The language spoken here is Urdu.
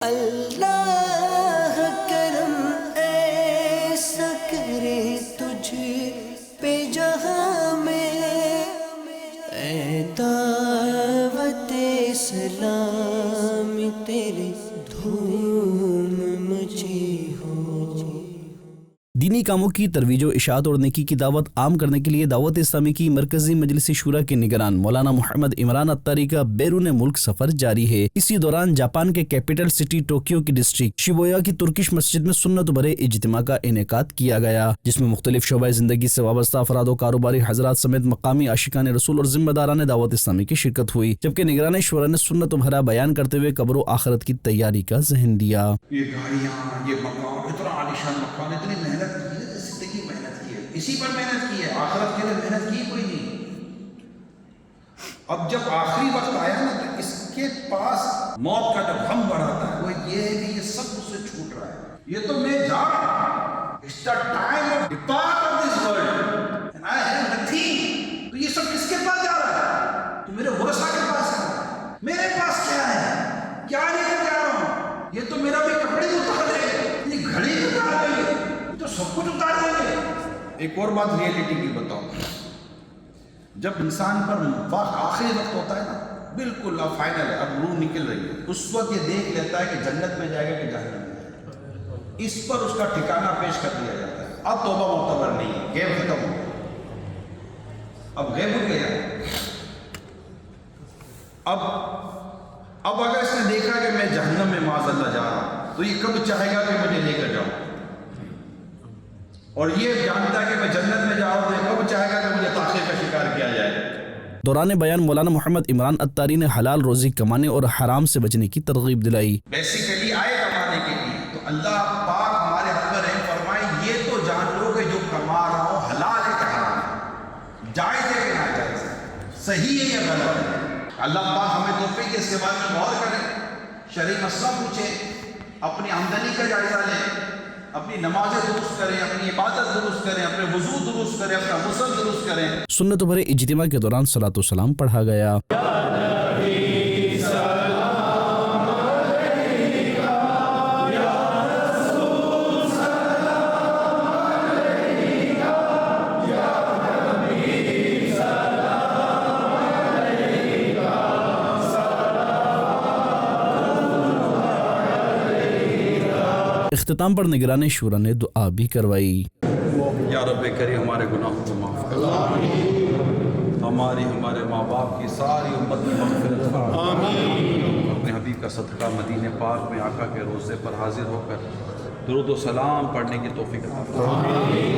اللہ کرم ایسا کرے تجھ پہ جہاں میں، اے دعوت اسلام تیرے دھوم مچی ہو۔ دینی کاموں کی ترویج و اشاعت اور نیکی کی دعوت عام کرنے کے لیے دعوت اسلامی کی مرکزی مجلس شورا کے نگران مولانا محمد عمران اتاری کا بیرون ملک سفر جاری ہے۔ اسی دوران جاپان کے کیپٹل سٹی ٹوکیو کی ڈسٹرکٹ شیبویا کی ترکش مسجد میں سنت بھرے اجتماع کا انعقاد کیا گیا، جس میں مختلف شعبۂ زندگی سے وابستہ افراد و کاروباری حضرات سمیت مقامی عاشقان رسول اور ذمہ داران دعوت اسلامی کی شرکت ہوئی، جبکہ نگران شورا نے سنت بھرا بیان کرتے ہوئے قبر و آخرت کی تیاری کا ذہن دیا۔ یہ گاڑیاں، یہ مقام، اتنا عالیشان مقام، اتنی محنت کی ہے، زندگی محنت کی ہے، اسی پر محنت کی ہے، آخرت کے لیے محنت کی کوئی نہیں۔ اب جب آخری وقت آیا نا تو اس کے پاس موت کا جب غم بڑھاتا ہے، وہ یہ سب اس سے چھوٹ رہا ہے، یہ تو میں جا رہا ہوں، it's the time of depart of this world and I have nothing۔ تو یہ سب کس کے پاس جا رہا ہے؟ تو میرے ورثہ کے پاس ہے، میرے پاس کیا ہے؟ کیا لے کر جا رہا ہوں؟ یہ تو میرا بھی کپڑے اتار دیں گے، یہ گھڑی اتار دیں گے، یہ تو سب کچھ اتار دیں گے۔ ایک اور بات ریئلٹی کی بتاؤں، جب انسان پر آخری وقت ہوتا ہے نا، بالکل اب فائنل ہے، اب روح نکل رہی ہے، اس وقت یہ دیکھ لیتا ہے کہ جنت میں جائے گا کہ جہنم میں جائے گا، اس پر اس کا ٹھکانہ پیش کر دیا جاتا ہے۔ اب توبہ معتبر نہیں ہے، غیب ختم ہو گیا، اب غیب ہو گیا۔ اب اگر اس نے دیکھا کہ میں جہنم میں معاذ اللہ جا رہا ہوں تو یہ کب چاہے گا کہ مجھے لے کر جاؤں، اور یہ جانتا ہے کہ میں جنت میں جا رہا ہوں تو یہ کب چاہے گا کہ مجھے تاخیر کا شکار کیا جائے۔ دوران بیان مولانا محمد عمران اتاری نے حلال روزی کمانے اور حرام سے بچنے کی ترغیب دلائی۔ بیسیکلی آئے کمانے کے لیے تو اللہ پاک ہمارے حق میں رحم فرمائے، یہ تو جان لو کہ جو کما رہا ہوں حلال ہے کہ حرام ہے، جائز ہے کہ ناجائز ہے، صحیح ہے یا غلط ہے۔ اللہ پاک ہمیں توفیق کے سوا کی غور کریں، شرعی مسئلہ پوچھیں، اپنی آمدنی کا جائزہ لیں، اپنی نمازیں درست کریں، اپنی عبادت درست کریں، اپنے وضو درست کریں، اپنا غسل درست کریں۔ سنت بھرے اجتماع کے دوران صلاۃ و سلام پڑھا گیا۔ اختتام پر نگران شورا نے دعا بھی کروائی۔ یا رب کریم ہمارے گناہوں کو معاف کر، ہمارے ماں باپ کی ساری امت کی مغفرت آمین۔ اپنے حبیب کا صدقہ مدینہ پاک میں آقا کے روضے پر حاضر ہو کر درود و سلام پڑھنے کی توفیق عطا فرما۔